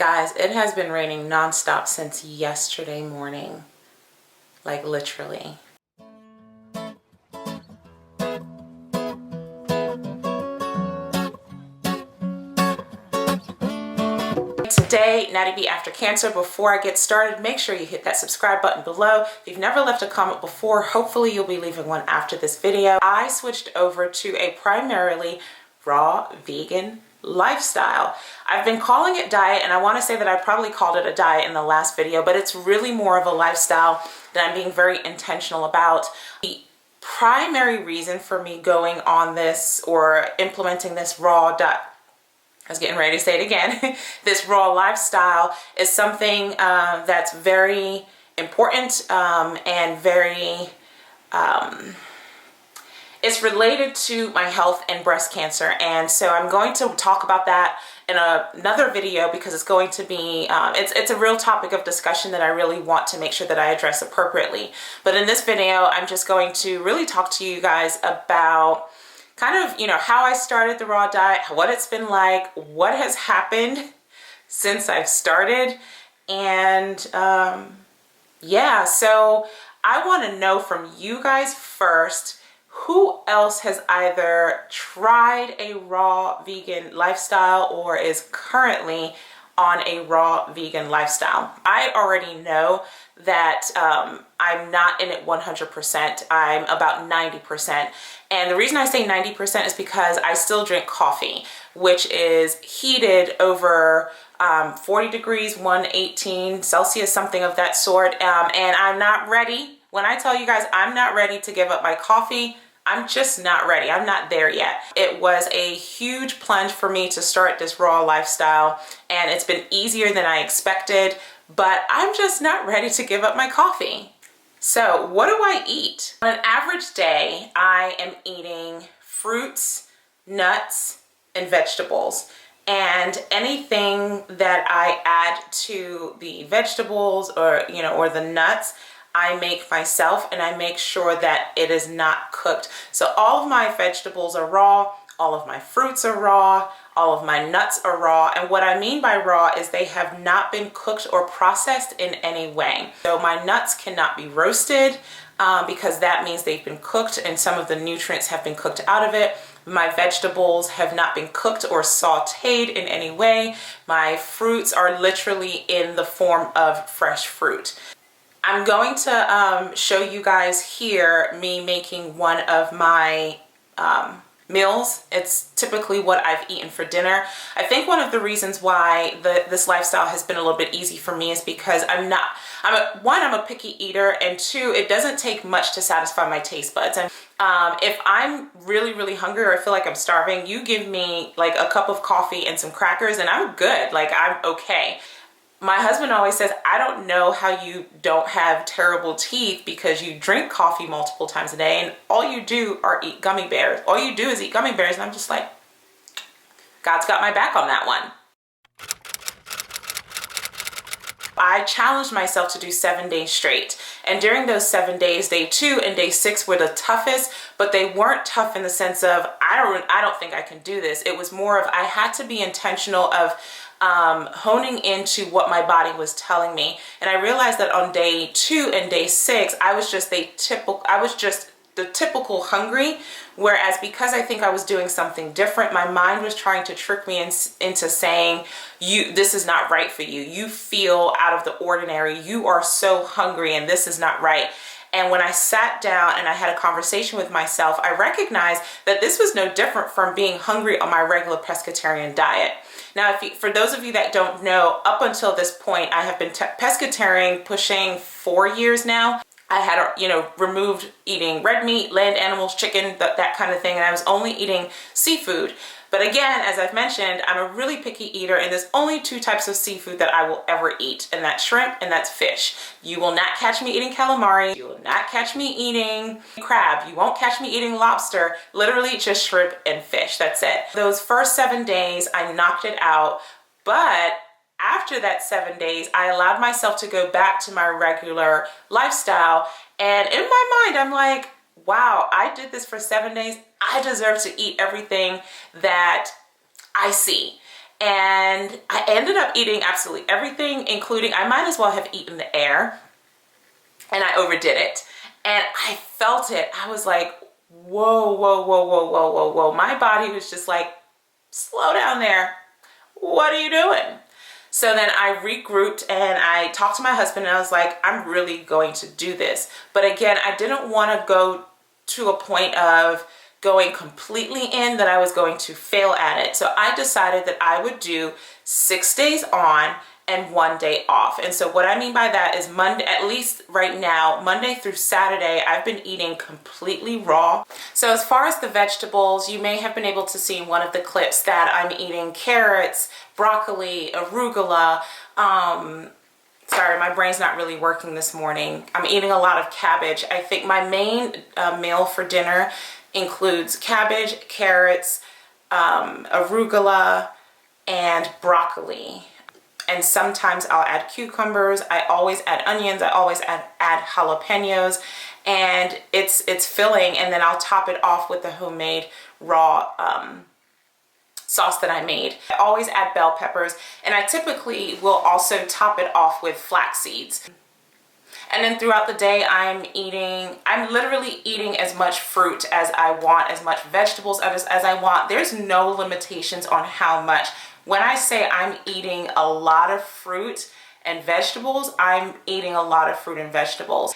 Guys, it has been raining nonstop since yesterday morning, like literally. Today, Natty B After Cancer. Before I get started, make sure you hit that subscribe button below. If you've never left a comment before, hopefully you'll be leaving one after this video. I switched over to a primarily raw vegan lifestyle. I've been calling it diet, and I want to say that I probably called it a diet in the last video, but it's really more of a lifestyle that I'm being very intentional about. The primary reason for me going on this or implementing this raw diet, I was getting ready to say it again, this raw lifestyle is something that's very important and very, it's related to my health and breast cancer. And so I'm going to talk about that in another video because it's going to be, it's a real topic of discussion that I really want to make sure that I address appropriately. But in this video, I'm just going to really talk to you guys about kind of, how I started the raw diet, what it's been like, what has happened since I've started. And yeah, so I want to know from you guys first, who else has either tried a raw vegan lifestyle or is currently on a raw vegan lifestyle? I already know that I'm not in it 100%. I'm about 90%. And the reason I say 90% is because I still drink coffee, which is heated over 40 degrees, 118 Celsius, something of that sort. And I'm not ready. When I tell you guys I'm not ready to give up my coffee, I'm just not ready. I'm not there yet. It was a huge plunge for me to start this raw lifestyle, and it's been easier than I expected, but I'm just not ready to give up my coffee. So what do I eat? On an average day, I am eating fruits, nuts, and vegetables. And anything that I add to the vegetables or the nuts, I make myself, and I make sure that it is not cooked. So all of my vegetables are raw, all of my fruits are raw, all of my nuts are raw. And what I mean by raw is they have not been cooked or processed in any way. So my nuts cannot be roasted because that means they've been cooked and some of the nutrients have been cooked out of it. My vegetables have not been cooked or sauteed in any way. My fruits are literally in the form of fresh fruit. I'm going to show you guys here me making one of my meals. It's typically what I've eaten for dinner. I think one of the reasons why this lifestyle has been a little bit easy for me is because I'm a picky eater, and two, it doesn't take much to satisfy my taste buds. And if I'm really, really hungry or I feel like I'm starving, you give me like a cup of coffee and some crackers and I'm good. Like, I'm okay. My husband always says, I don't know how you don't have terrible teeth because you drink coffee multiple times a day and all you do are eat gummy bears. All you do is eat gummy bears. And I'm just like, God's got my back on that one. I challenged myself to do 7 days straight. And during those 7 days, day 2 and day 6 were the toughest, but they weren't tough in the sense of, I don't think I can do this. It was more of, I had to be intentional of honing into what my body was telling me. And I realized that on day 2 and day 6, I was just the typical hungry. Whereas because I think I was doing something different, my mind was trying to trick me into saying, this is not right for you. You feel out of the ordinary. You are so hungry and this is not right. And when I sat down and I had a conversation with myself, I recognized that this was no different from being hungry on my regular pescatarian diet. Now, for those of you that don't know, up until this point, I have been pescatarian pushing 4 years now. I had, removed eating red meat, land animals, chicken, that kind of thing, and I was only eating seafood. But again, as I've mentioned, I'm a really picky eater, and there's only 2 types of seafood that I will ever eat, and that's shrimp and that's fish. You will not catch me eating calamari. You will not catch me eating crab. You won't catch me eating lobster. Literally just shrimp and fish. That's it. Those first 7 days, I knocked it out, but after that 7 days, I allowed myself to go back to my regular lifestyle, and in my mind, I'm like, wow, I did this for 7 days. I deserve to eat everything that I see. And I ended up eating absolutely everything, including, I might as well have eaten the air, and I overdid it. And I felt it. I was like, whoa, whoa, whoa, whoa, whoa, whoa, whoa. My body was just like, slow down there. What are you doing? So then I regrouped and I talked to my husband and I was like, I'm really going to do this. But again, I didn't want to go to a point of going completely in that I was going to fail at it. So I decided that I would do 6 days on and 1 day off. And so what I mean by that is Monday, at least right now, Monday through Saturday, I've been eating completely raw. So as far as the vegetables, you may have been able to see in one of the clips that I'm eating carrots, broccoli, arugula. Sorry, my brain's not really working this morning. I'm eating a lot of cabbage. I think my main meal for dinner includes cabbage, carrots, arugula, and broccoli. And sometimes I'll add cucumbers. I always add onions. I always add jalapenos, and it's filling. And then I'll top it off with the homemade raw sauce that I made. I always add bell peppers, and I typically will also top it off with flax seeds. And then throughout the day, I'm literally eating as much fruit as I want, as much vegetables as I want. There's no limitations on how much. When I say I'm eating a lot of fruit and vegetables, I'm eating a lot of fruit and vegetables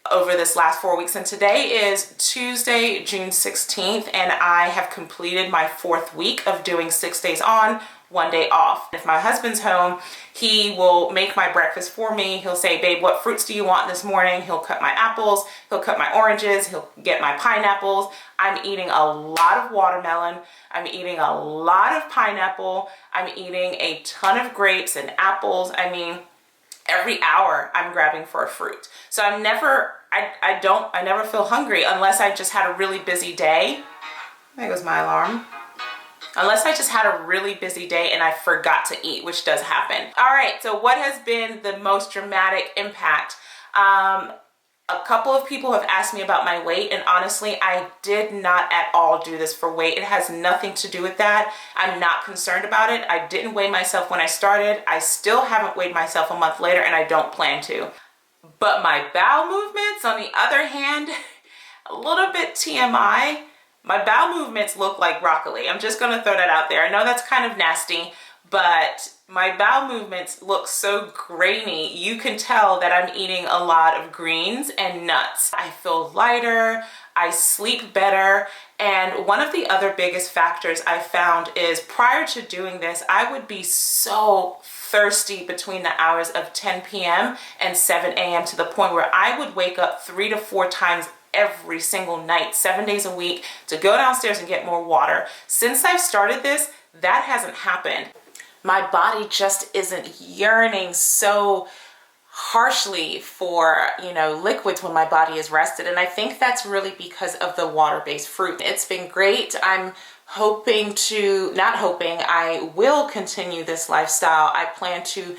over this last 4 weeks. And today is Tuesday, June 16th, and I have completed my 4th week of doing 6 days on, 1 day off. If my husband's home, he will make my breakfast for me. He'll say, babe, what fruits do you want this morning? He'll cut my apples, he'll cut my oranges, he'll get my pineapples. I'm eating a lot of watermelon. I'm eating a lot of pineapple. I'm eating a ton of grapes and apples. I mean, every hour I'm grabbing for a fruit. So I never feel hungry unless I just had a really busy day. There goes my alarm. Unless I just had a really busy day and I forgot to eat, which does happen. All right, so what has been the most dramatic impact? A couple of people have asked me about my weight, and honestly, I did not at all do this for weight. It has nothing to do with that. I'm not concerned about it. I didn't weigh myself when I started. I still haven't weighed myself a month later, and I don't plan to. But my bowel movements, on the other hand, a little bit TMI. My bowel movements look like broccoli. I'm just gonna throw that out there. I know that's kind of nasty, but my bowel movements look so grainy. You can tell that I'm eating a lot of greens and nuts. I feel lighter, I sleep better, and one of the other biggest factors I found is prior to doing this, I would be so thirsty between the hours of 10 p.m. and 7 a.m. to the point where I would wake up 3 to 4 times every single night, 7 days a week, to go downstairs and get more water. Since I've started this, that hasn't happened. My body just isn't yearning so harshly for, liquids when my body is rested. And I think that's really because of the water-based fruit. It's been great. I'm hoping to, not hoping, I will continue this lifestyle. I plan to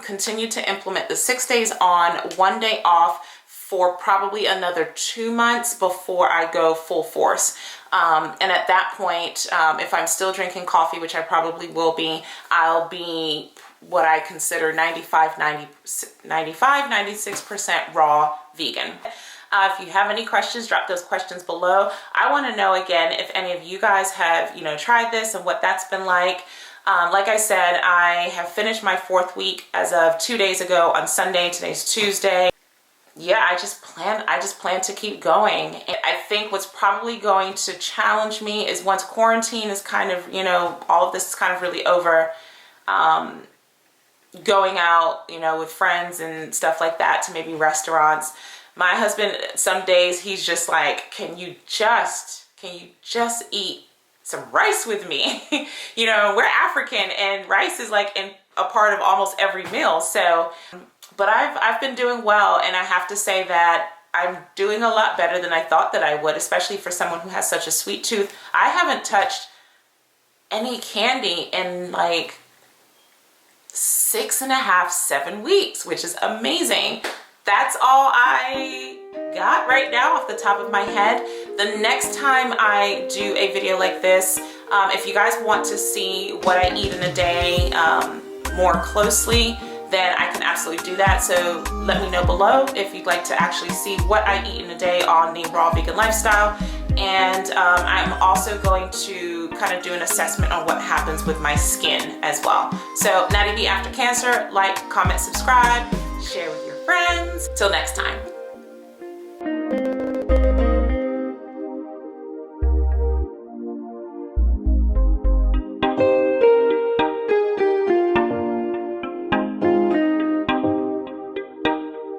continue to implement the 6 days on, 1 day off for probably another 2 months before I go full force. And at that point, if I'm still drinking coffee, which I probably will be, I'll be what I consider 96% raw vegan. If you have any questions, drop those questions below. I want to know again if any of you guys have, tried this and what that's been like. Like I said, I have finished my 4th week as of 2 days ago on Sunday. Today's Tuesday. Yeah, I just plan to keep going. And I think what's probably going to challenge me is once quarantine is kind of, all of this is kind of really over, going out, with friends and stuff like that to maybe restaurants. My husband, some days he's just like, can you just eat some rice with me? We're African and rice is like a part of almost every meal. So, but I've been doing well, and I have to say that I'm doing a lot better than I thought that I would, especially for someone who has such a sweet tooth. I haven't touched any candy in like 6.5, 7 weeks, which is amazing. That's all I got right now off the top of my head. The next time I do a video like this, If you guys want to see what I eat in a day more closely, then I can absolutely do that. So let me know below if you'd like to actually see what I eat in a day on the raw vegan lifestyle. And I'm also going to kind of do an assessment on what happens with my skin as well. So Natty B After Cancer, like, comment, subscribe, share with your friends. Till next time.